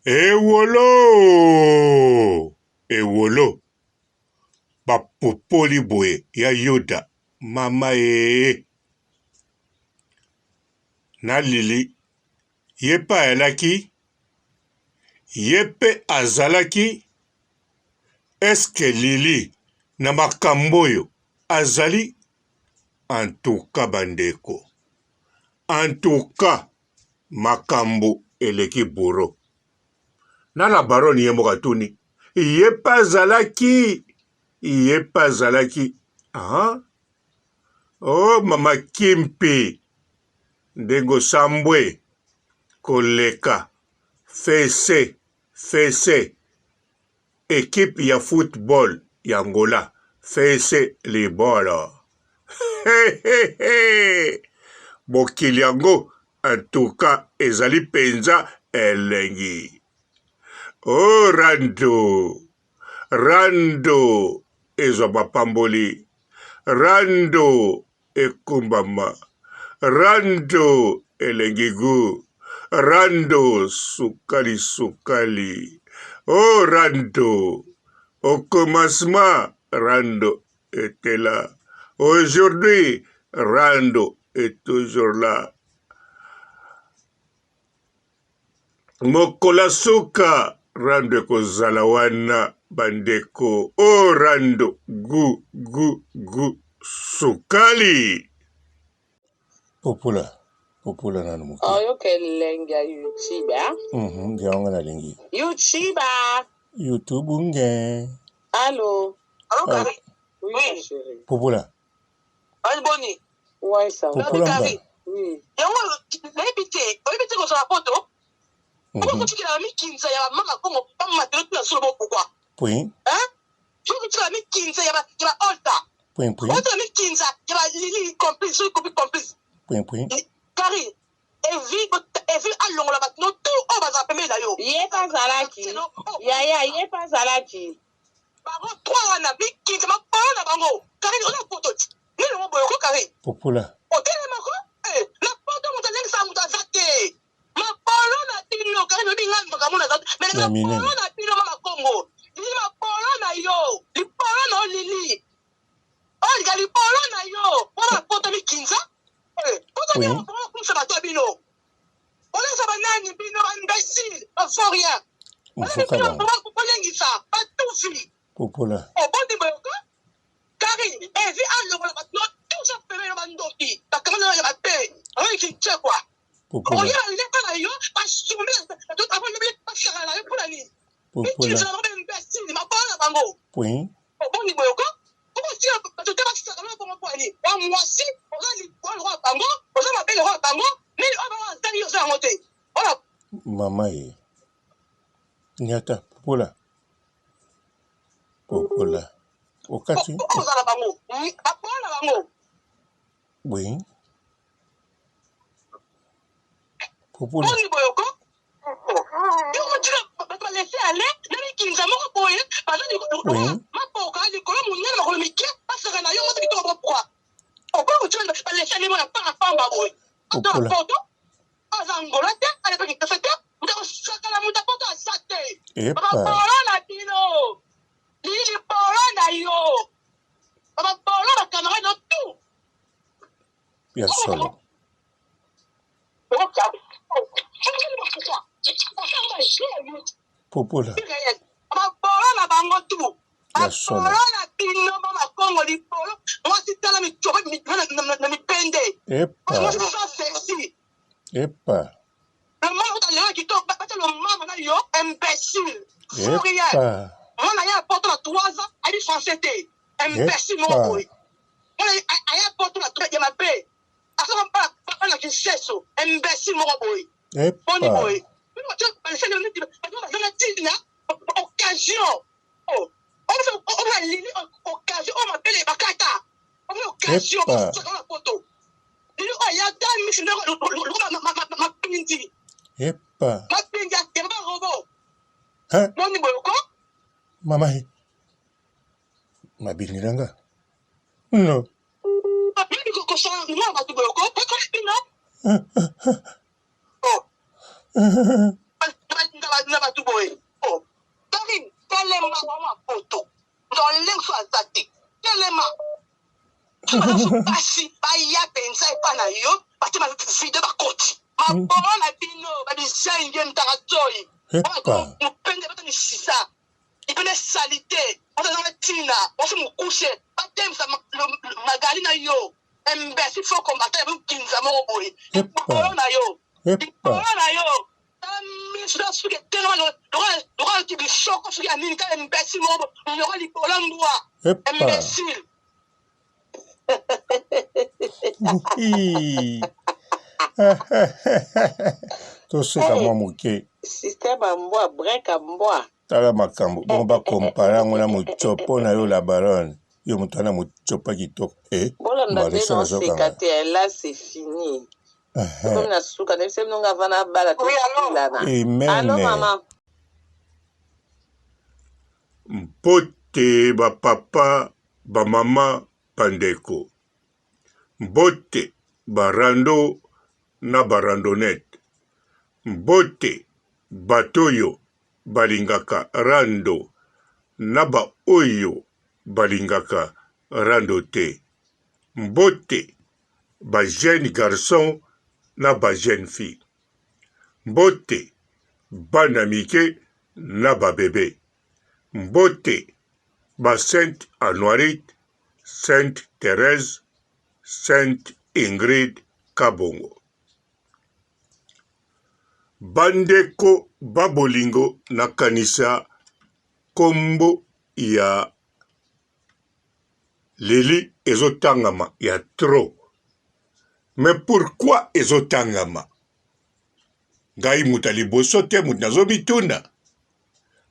Ewolo! Ewolo! Bapopoli boye ya Yoda. Mama na Lili. Yepa elaki. Yepe azalaki. Eske Lili na makamboyo azali. En tout cas bandeko. En tout cas makambo eleki boro. Nala baroni ye mokatuni. Yepa zalaki. Yepa zalaki. Ah? Oh, mama Kimpi. Ndengo Sambwe. Koleka. Fese. Équipe ya football ya Angola. Fese libolo. Mokili yango. En tout cas, ezali penza elengi. Oh, Rando. Ezo mapamboli. Rando ekumbama. Rando elengigu. Rando sukali. Oh, Rando. Au commencement, Rando était là. Aujourd'hui, Rando est toujours là. Mokola suka. Rando kozalawana bandeko. Oh, Rando. Gu. Sukali. Popula nanu muki. Oyo kelenga YouTube. Ngiyaonga na lingi. YouTube. YouTube nge. Allô. Allô, Kari. Oui, Oui. ma chérie. Popula. Allô, Boni. Ouais, ça va. Popula mba. Oui. Yango, naibite ko sa poto. Pourquoi tu as mis 15 ya mama kongo pas matériel pour sur le pourquoi? Point. Hein? Tu as mis 15 ya alta. Point. Tu as mis 15 ya lili complice, complice. Point. Kari. Evi alongo la batno tout o baza peme la yo. Yepa zalaki. Ya yepa zalaki. Bango 3 wana bi 15 ma pona bango. Kari on a poto. Ni no boyo ko Kari. Popula. O tele mako? La poto mutalengisa mutazate. Mapolo na tino Kari no binga makamuna zate. Mais mapolo na tino mama Kongo. Li mapolo na yo. Li polo na lili. Oh, li polo na yo. Wana poto mi 15. Poto mi mapolo kumsa bato bino. On est banani bino imbécile, pas rien. On est bino pour lengisa, pas tout fini. Popula. Oh, bon de boyoko. Kari, evi allo no tout ça peut me mandoti. Ta kamana ya batte. Oui, qui tche quoi. Popula. Oh, il est pas là yo, pas soumis. Tout avant le pas faire là pour la nuit. Popula. Tu es imbécile, ma parole bango. Point. Oh, bon de boyoko. Pourquoi tu as tout pas ça là pour moi pour aller. Moi aussi, on a le roi bango, on a m'appelle le roi bango. Mais on va d'aller aux remonter. Voilà. Mama ye. Nyata. Popula. Okati. On va la bango. Après la bango. Oui. Popula. On y boyoko. Et on dit pas laisser aller. N'allez qui nous a mort boye. Parce que ma poka du colon mon nez ma remis. Parce que na yo mo tiki to pourquoi. On peut tu pas laisser aller moi pas la femme boye. Dans la photo. Azangolate, ale pe kitafete. Muta sakala muta poto asate. Epa. Papa na tino. Lili polo na yo. Papa polo na camarade dans tout. Ya solo. Popula. Papa polo na bango tout. Ya solo. Polo na tino mama Kongo li polo. Moi si tala mi chope mi na mi pende. Epa. Moi c'est ça sexy. Epa. Le monde où t'as qui tombe, pas le maman na yo imbécile. Fourrière. Epa. Moi na ya porte na 3 ans, elle est française. Imbécile mon boy. Moi na ya porte na 3 ya ma paix. Asa pas na qui sesso. Imbécile mon boy. Epa. Bon boy. Moi tu vas laisser le nid, on va dire occasion. Oh. On va lire occasion, on m'appelle les bakata. On va occasion pour ça dans la photo. Il y a dans mission ma pindi. Epa. Ma pindi ya ba robot. Hein? Mon niveau ko? Mama he. Mabiliranga. No. Mimi ko sa no ba tu ko pino. Oh. na batu boye. Oh, Karim, telema mama poto. Dans l'enfant azate. Telema. Basi baya pensa epana yo, batima video bakoti. Maboro na bino, babisa inge mtaratoi. Epa. Mupende bata ni sisa. Ipene salite. Bata na tina, basi mukushe. Batem sa magali na yo. Mbesi fo kombata ya kinza mo boy. Maboro na yo. Epa. Maboro na yo. Ministre suke tellement le qui choc suke anini ka mbesi mo bo. Yo li polambwa. Epa. Imbécile. Toseka mwa moke. Système à moi, break à moi. Tala makambo. Bon bakompara ngo na mochopo na yo la baronne. Yo moto na mochopa kitoko. Bon, on a Mbali dit sala non, c'est zoka. caté, là, c'est fini. Comme la souka, ne sais pas, on va bala. Oui, allô? Amen. Allô, maman? Mbote ba papa, ba mama, bandeko. Mbote ba rando na ba randonnette. Mbote batoyo balingaka rando na ba oyo balingaka rando te. Mbote ba jeune garçon na ba jeune fille. Mbote bana mike na ba bébé. Mbote ba Sainte Anoirite, Sainte Thérèse, Sainte Ingrid Kabongo. Bandeko babolingo na kanisa kombo ya Lili ezotangama ya trop. Mais pourquoi ezotangama? Ngai mutali boso te mutnazo bituna.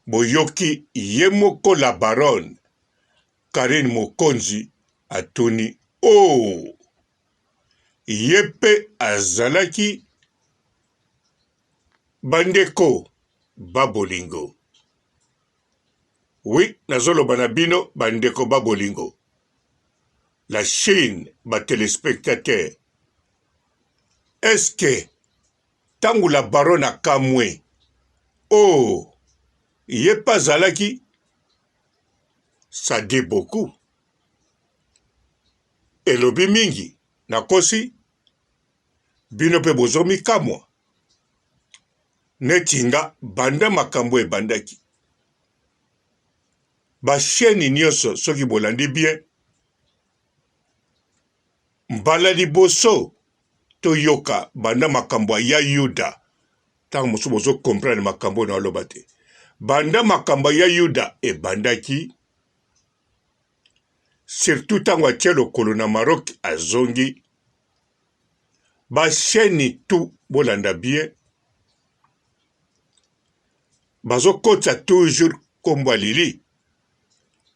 Boyoki yemoko la baronne Karine Mokonzi atuni oh yepe azalaki bandeko babolingo. Oui, nazolo banabino bandeko babolingo. La Chine, ba téléspectateur. Est-ce que tangu la baronne a kamwe oh yepa zalaki, ça dit beaucoup. Elobi mingi, nakosi, bino pe bozomi kamwa. Netinga banda makambo e bandaki. Ba chaîne nyoso soki bolandi bien. Mbala liboso toyoka banda makambo ya Yuda. Tango mosu bozo comprendre makambo na olobate. Banda makamba ya Yuda e bandaki. Surtout tango atie lokolo na Maroc azongi. Ba chaîne tout bolanda bien. Bazo kota toujours kombo Lili.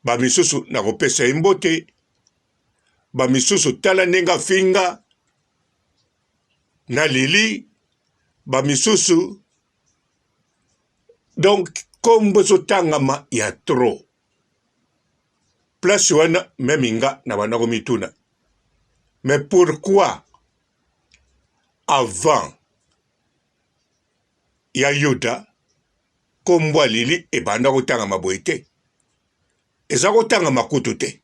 Ba misusu na kopesa imbote. Ba misusu tala nenga finga. Na Lili. Ba misusu. Donc, kombo zotangama ya trop. Place wana meminga na banako mituna. Mais pourquoi avant ya Yuda kombo Lili e banda kotangama boite? Eza kotangama kutu te.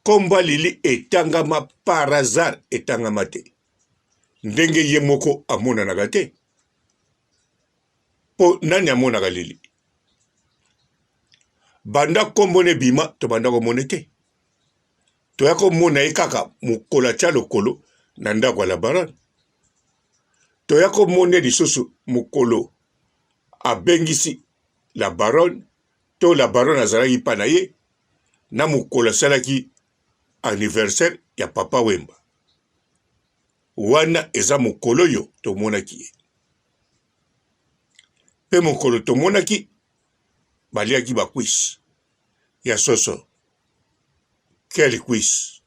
Kombo Lili etangama par hasard etangama te. Ndenge ye moko amonanaka te. Po nani amonaka Lili? Banda kombone bima to banda komone te. To ya komona ekaka mukola tia lokolo na ndako la baronne. To ya komone lisusu mukolo abengisi la baronne to la baronne azalaki pa na ye na mukolo asalaki anniversaire ya papa Wemba. Wana eza mukolo yo tomonaki ye. Pe mokolo tomonaki baliaki ba quiz ya soso. Quel quiz?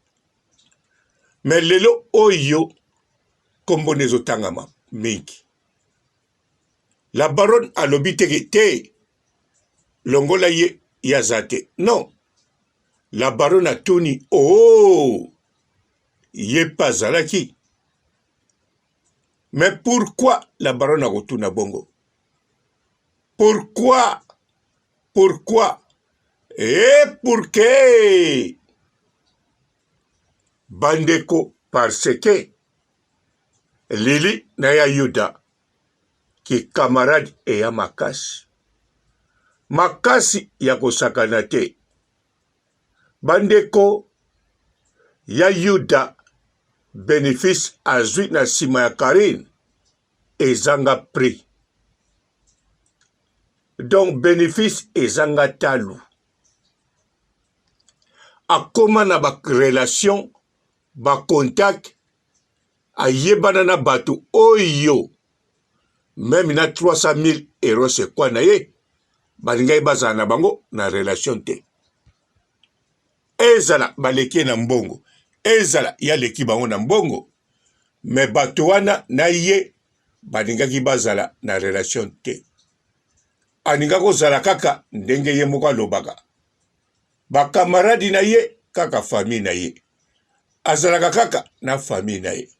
Mais lelo oyo kombone zotangama mingi. La baronne alobi teke te longola ye yazate. Non. La baronne a tuni oh ye pas zalaki. Mais pourquoi la baronne a rotuna bongo? Pourquoi? Et pour que bandeko parce que Lili Naya Yuda qui camarade et ya makasi. Makasi ya kosakana te. Bandeko ya Yuda bénéfice azwi na sima ya Karine ezanga prix. Donc bénéfice ezanga talu. Akoma na ba relation ba contact ayebana na batu oyo même na 300,000 euros c'est quoi na ye balingai bazala na bango na relation te. Ezala baleki na mbongo, ezala ya leki bango na mbongo, mais bato wana na ye balingaki bazala na relation te. Aninga kozala kaka ndenge ye moko alobaka. Bakamaradi na ye kaka famille na ye. Azalaka kaka na famille na ye.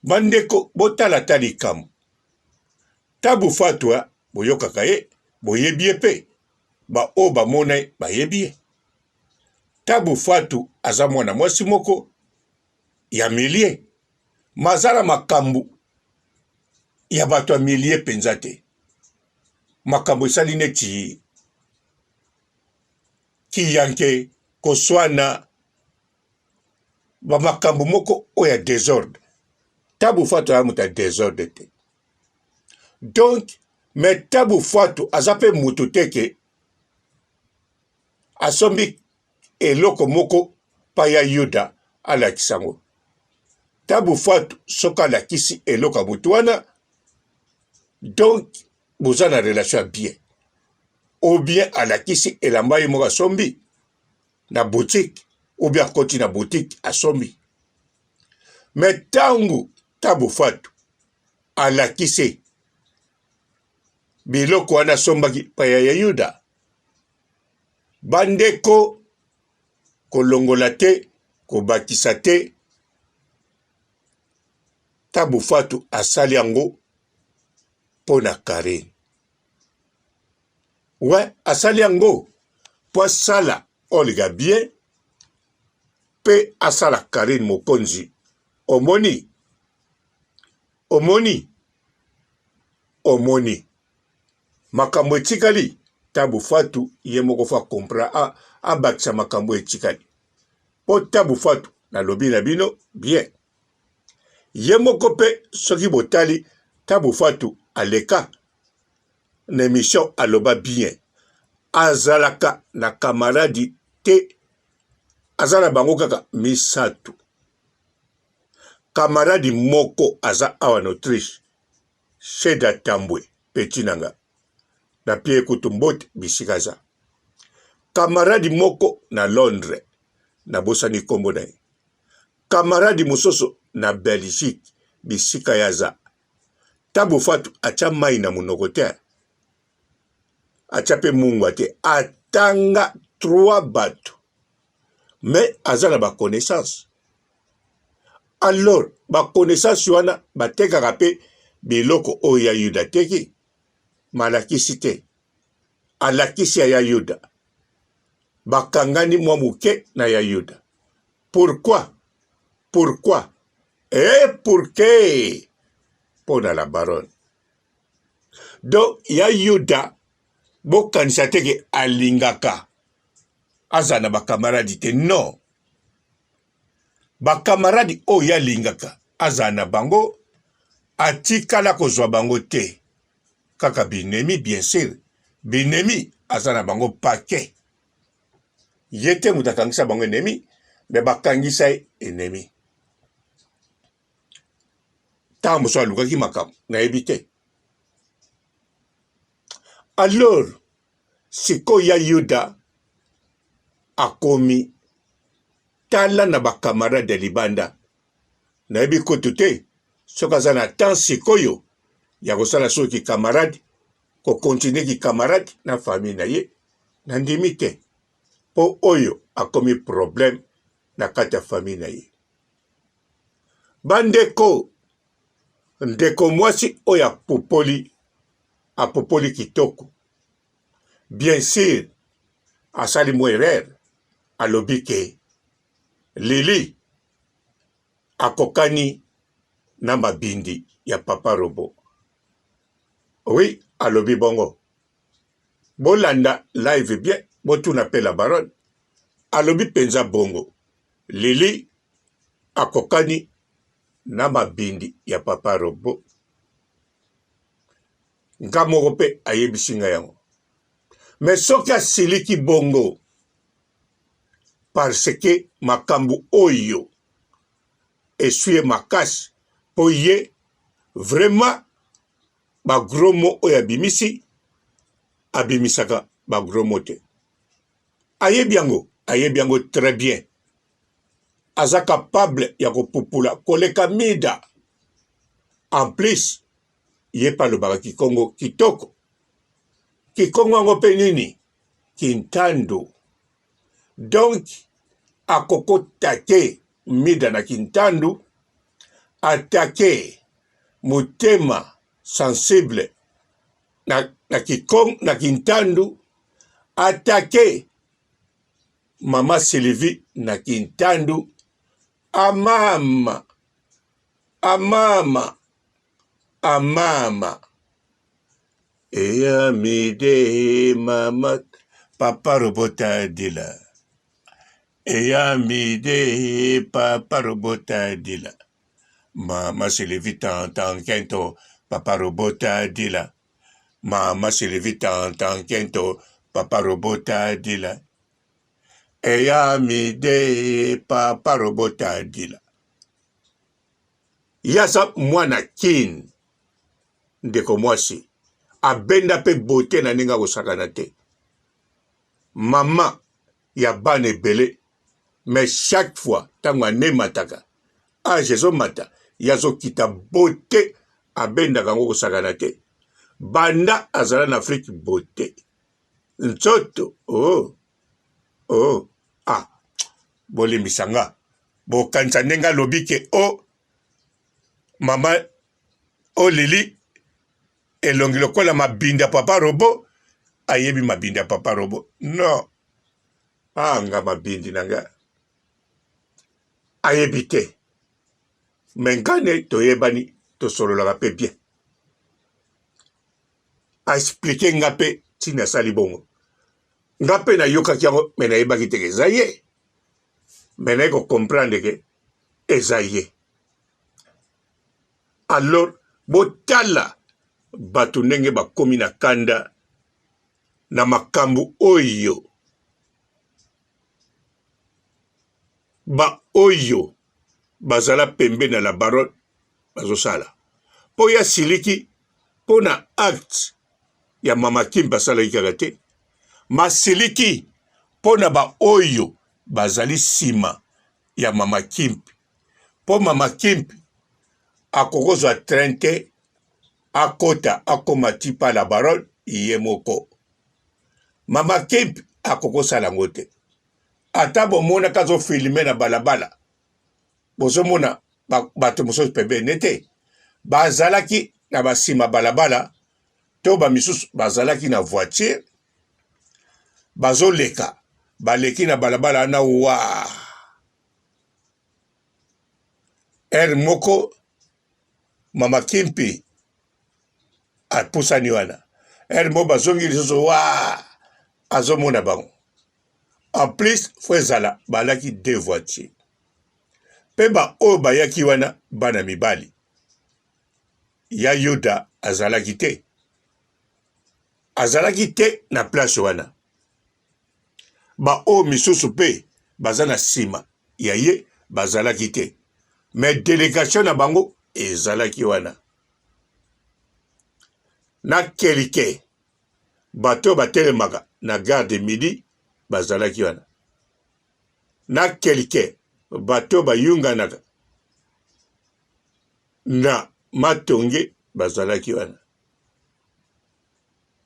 Bandeko botala tali kamu. Tabu fatwa boyokaka ye, boyebi pe. Ba o ba mona ba yebi. Tabu fatu aza mwana mwasi moko ya milie. Mazala makambu ya bato ya milie penza te. Makambu esali neti kiyanke koswana ba makambu moko oya désordre. Tabu fatu ya muta désordre te. Donc, mais tabu fatu azape mutu teke asombi eloko moko pa ya Yuda alakisango. Tabu fatu soka lakisi eloko mutu wana. Donc, boza na relation bien. Ou bien alakisi elamba ye moko asombi na boutique. Ou bien koti na boutique asombi. Mais tangu tabu fatu alakisi biloko wana sombaki pa ya Yuda. Bandeko kolongola te, kobakisa te. Tabu fatu asali yango pona Karine. Ouais, asali yango po asala oliga bien pe asala Karine mokonzi. Omoni. Makambo etikali tabu fatu ye moko fa kompra abakisa makambo etikali. Po tabu fatu na lobi na bino bien. Ye moko pe soki botali tabu fatu aleka na émission aloba bien. Azalaka na kamaradi te. Azala bango kaka misatu. Kamaradi moko aza awa na Autriche. Sheda Tambwe petinanga. Na pie kutumbote bisikaza. Kamaradi moko na Londres. Na bosani kombo na ye. Kamaradi musoso na Belgique. Bisika yaza. Tabu fatu acha mai na munoko te. Acha pe mungwa te. Atanga 3 bato. Mais azala ba connaissance. Alors, ba connaissance wana batekaka pe biloko oya Yuda teki. Malakisi te. Alakisi ya Yuda. Bakangani mwa muke na ya Yuda. Pourquoi? Et pour que? Pona la baronne. Donc, ya Yuda bokanisa teke alingaka. Azana bakamaradi te. Non. Bakamaradi oya lingaka. Azana bango. Atikala kozwa bango te. Kaka binemi, bien sûr. Binemi, azana bango paquet. Yete mutakangisa bango enemi, me bakangisa enemi. Tambo so alukaki makam, na ebite. Alors, siko ya Yuda akomi tala na bakamarade libanda. Na ebi kotute, sokazana tan sikoyo, ya kosala soki kamarade, ko continue ki kamarade na famille na ye, na ndimi te. Po oyo akomi problème na kati ya famille na ye. Bandeko, ndeko mwasi oya popoli, apopoli kitoko. Bien sûr, asali mwerer, alobi ke Lili akokani na mabindi ya Papa Robo. Oui, alobi bongo. Bolanda live bien, botuna pe la baronne. Alobi penza bongo. Lili akokani na mabindi ya Papa Robo. Nka moko pe ayebisinga yango. Mais soki asiliki bongo, parce que makambu oyo essuie makasi po ye vraiment bagromo oyo abimisaka bagromo te. Ayebi yango très bien. Aza capable ya kopupula koleka mida. En plus, ye palobaka kikongo kitoko. Kikongo yango pe nini? Kintandu. Donc, akokota te mida na kintandu, atake mutema sensible na kintandu, atake Mama Sylvie na kintandu, amama. Eya mide mama, Papa Robota dila. Eya mide Papa Robota dila. Mama Sylvie tan kento, Papa Robota dila. Mama Sylvie tan kento, Papa Robota dila. Eya mide Papa Robota dila. Yasa mwana kin ndeko mwasi abenda pe bote na ninga kosakana te. Mama ya bana ebele, mais chaque fois tango anemataka jezo mata yazo kita bote abenda kango kosakana te. Banda azala na Afrique bote nzoto bolimbisanga bokanisa ndenga lobike mama Lili elongi lokola mabindi ya Papa Robo, ayebi mabindi ya Papa Robo. Non. Nga mabindi nanga ayebi te. Mengane toyebani tosololaka pe bien. A expliquer nga pe tina sali bongo. Nga pe na yoka kiango mena yebaki te eza ye. Mena yeko comprendre ke eza ye. Alors, botala batu ndenge bakomi na kanda na makambu oyo. Oyo bazala pembe na la baronne bazosala. Po ya siliki po na acte ya Mama Kim basala ikaka te. Masiliki po na oyo bazali sima ya Mama Kim. Po Mama Kim akokozwa trente akota akomati pa la baronne iye moko. Mama Kim akokosala ngo te. Ata bomona kazo filme na balabala. Bozomona bato mosusu pembe nete. Bazalaki na basima balabala. To bamisusu bazalaki na voiture. Bazoleka. Baleki na balabala na wa. Moko Mama Kimpi apusani wana. Mo bazongi lisusu wa azomona bango. En plus, Fwezala balaki 2 voitures. Peba o bayaki wana bana mibali. Ya Yuda azalaki te. Azalaki te na place wana. O misusu pe bazana sima. Ya ye bazalaki te. Mais délégation na bango ezalaki wana. Na kelike bato batelemaka na gare de midi bazalaki wana. Na kelike bato bayunganaka na matonge bazalaki wana.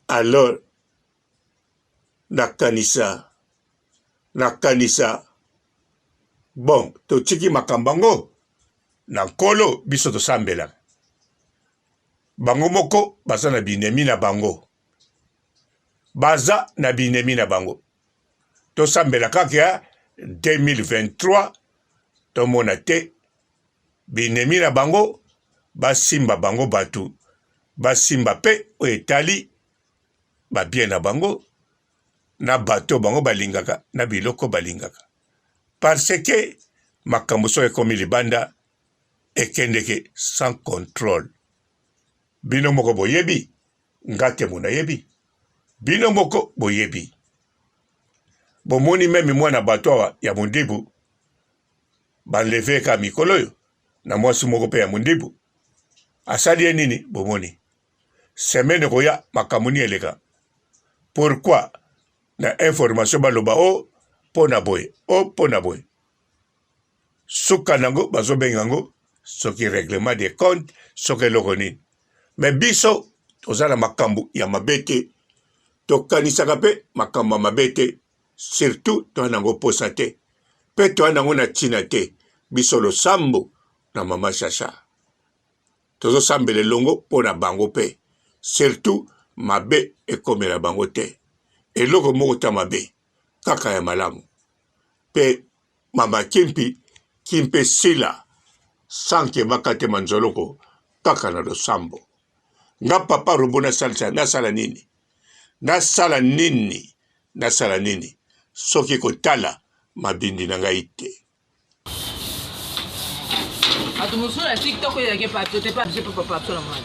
Alors nakanisa bon totiki makambango na nkolo biso tosambela. bango moko baza na binemi na bango. Baza na binemi na bango. To sambela kaka ya 2023 to mona te binemi na bango basimba bango batu basimba pe o etali ba bien na bango na bato bango balingaka na biloko balingaka parce que makambo so ekomi libanda ekendeke sans contrôle. Bino moko boyebi ngate mona yebi bino moko boyebi bomoni meme mwana bato awa ya Mondibu banleve ka mikolo yo na mwasi moko pe ya Mondibu asali nini bomoni semaine koya makamuni eleka. Pourquoi na information baloba o pona boy suka nango bazo bengango soki règlement des comptes soki lokoni mais biso tozala makambu ya mabete tokanisaka pe makambu ya mabete surtout to nango posate pe to nango na tina te biso lo sambo na mama Chacha tozo sambele longo pona bango pe surtout mabe ekomela bango te eloko moko ta mabe kaka ya malamu pe mama kimpe sila sanke makate manzoloko kaka na lo sambo nga papa robo na sala nini soki kotala mabindi na ngai te. Atumuso na TikTok ya ke papier te pas je peux pas sur la main.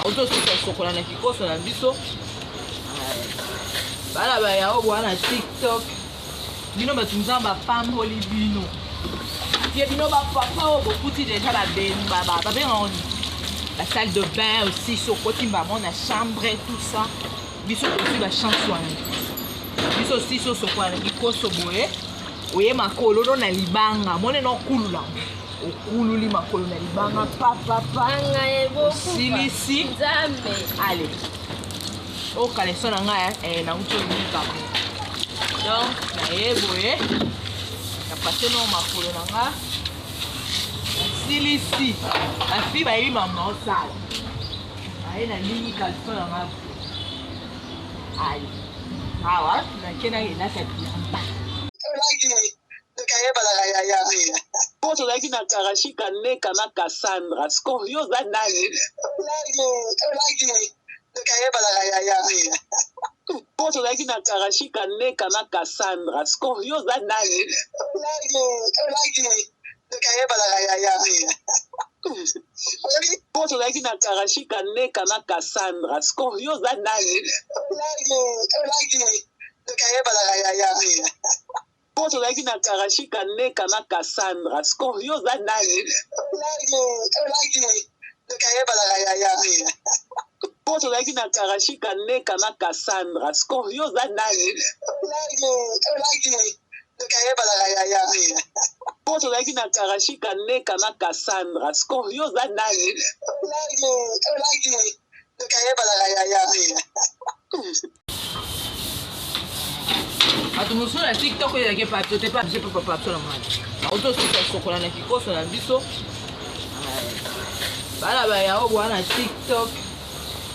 Auto sokola na kikoso na biso. Bala ba ya obwa na TikTok. Bino batunza ba femme holibino. Tie bino ba papa o bokuti déjà la ben baba. Ba ben on la salle de bain aussi sokoti ba mon na chambre tout ça. Biso aussi ba chanson. Biso aussi sokola na kikoso boye. Oye makolo na libanga mone no kulula. Okululi makolo na libanga papa silisi nzambe allez o kaleso na nga na uto nika donc na yeboye na passé no makolo na nga silisi la fille ba yima mosala ai na nini kaleso na nga allez awa na kena ina ta biamba Poto laki na karashika neka na Cassandra. Scorio za nani? Poto laki na karashika neka na Cassandra. Scorio za nani? Poto laki na karashika neka na Cassandra. Scorio za nani? Poto laki na karashika neka na Cassandra. Scorio za nani? Poto laki na karashika neka na Cassandra. Scorio za nani? Poto laki na karashika neka na Cassandra. Scorio za nani? Atumuso na TikTok ya ke papier te pas je peux pas sur la main. Auto sokola na kikoso na biso. Bala ba ya obwa na TikTok.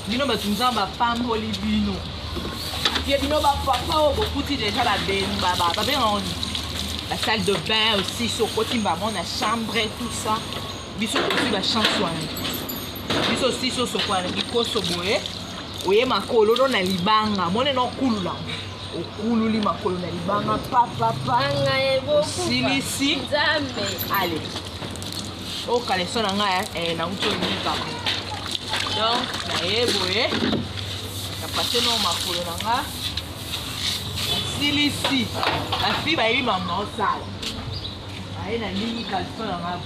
Bino batunza ba femme holibino. Tie bino ba papa o bokuti déjà la ben baba. Ba ben on la salle de bain aussi sokoti ba mon na chambre tout ça. Biso aussi ba chanson. Biso aussi sokola na kikoso boye. Oye makolo na libanga mone no kulula. Okululi makolo na libanga papa silisi nzambe allez o kaleso na nga na uto nika donc na yeboye na passé no makolo na nga silisi la fille ba yima mosala ai na nini kaleso na nga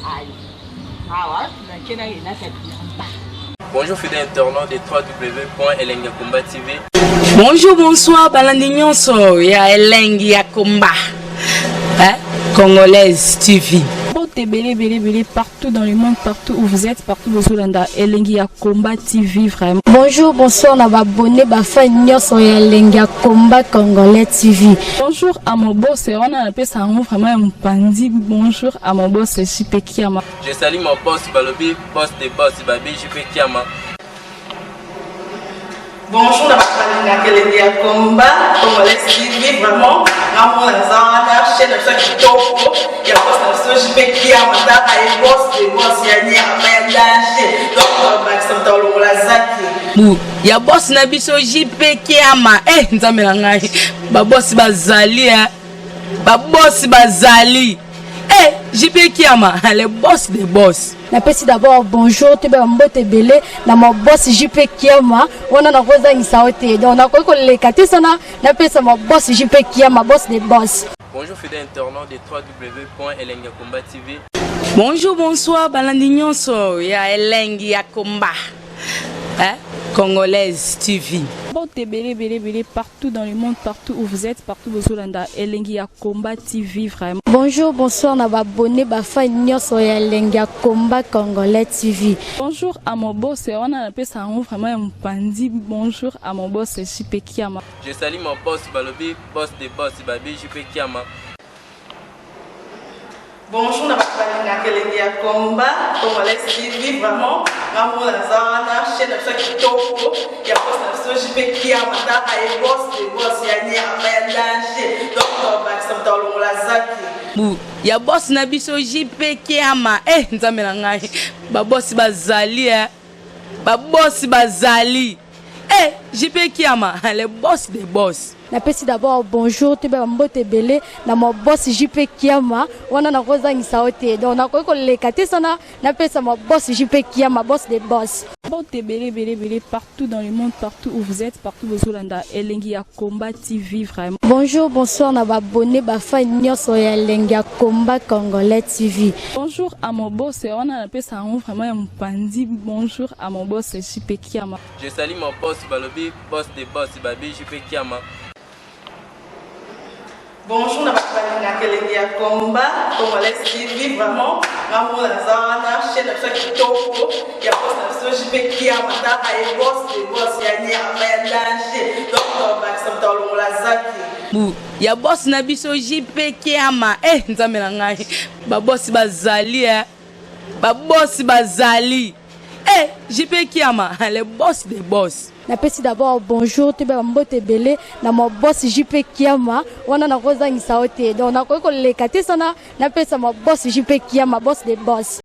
allez awa na kena ina ta biamba. Bonjour fidèles internautes de www.elengakomba TV. Bonjour, bonsoir, balandinyon so ya Elengi ya Komba, Congolaise TV. Belé, partout dans le monde, partout où vous êtes, partout où vous êtes, Elengi Combat TV, vraiment. Bonjour, bonsoir, on va abonné, fan sur Elengi Combat Congolais TV. Bonjour à mon boss, on a appelé ça vraiment un pandi. Bonjour à mon boss, JP Kiama. Je salue mon boss Balobi, boss des boss Babi, JP Kiama. Bonjour, na bakali Elengi Combat Congolais TV, vraiment. Namo na zana chaîne ça kitoko ya boss na JP Kiama ta ay boss de boss ya ni ama danger. Donc ba kisanta longola zaki. Ya boss na biso JP Kiama. Nzambe na ngai. Ba boss bazali ba boss bazali. JP Kiama, le boss des boss. Napesi d'abord bonjour, tu peux mbote belé na mon boss JP Kiama. On a na rosa insaote. Donc on a quoi le kati sana, napesi mon boss JP Kiama, boss des boss. Bonjour fidèles internautes de www.Elengi Combat TV. Bonjour, bonsoir, balandignon so ya Elengi Combat. Congolaise TV. Belé, partout dans le monde, partout où vous êtes, partout où vous êtes, Elengi Combat TV, vraiment. Bonjour, bonsoir, on va abonné, fan sur Elengi Combat Congolais TV. Bonjour à mon boss, on a appelé ça vraiment un pandi. Bonjour à mon boss, JP Kiama. Je salue mon boss Balobi, boss des boss Babi, JP Kiama. Bonjour, na bakali Elengi Combat Congolais TV, vraiment. Namo na zana chaîne ça kitoko ya boss na JP Kiama ta ay boss de boss ya ni ama danger. Donc ba kisanta longola zaki. Ya boss na biso JP Kiama. Nzambe na ngai. Ba boss bazali ba boss bazali. JP Kiama, le boss des boss. Napesi d'abord bonjour, tu peux mbote belé na mon boss JP Kiama. On a na rosa insaote. Donc on a quoi le kati sana, napesi mon boss JP Kiama, boss des boss. Belé, partout dans le monde, partout où vous êtes, partout où vous êtes, Elengi Combat TV, vraiment. Bonjour, bonsoir, on va abonné, fan sur Elengi Combat Congolais TV. Bonjour à mon boss, on a appelé ça vraiment un pandi. Bonjour à mon boss, JP Kiama. Je salue mon boss Balobi, boss des boss Babi, JP Kiama. Bonjour, na bakali Elengi Combat Congolais TV, vraiment. Namo na zana chaîne ça kitoko ya boss na JP Kiama ta ay boss de boss ya ni ama danger. Donc ba kisanta longola zaki. Ya boss na biso JP Kiama. Nzambe na ngai. Ba boss bazali ba boss bazali. JP Kiama, le boss des boss. Napesi d'abord bonjour, tu peux mbote belé na mon boss JP Kiama. On a na rosa insaote. Donc on a quoi le kati sana, napesi mon boss JP Kiama, boss des boss.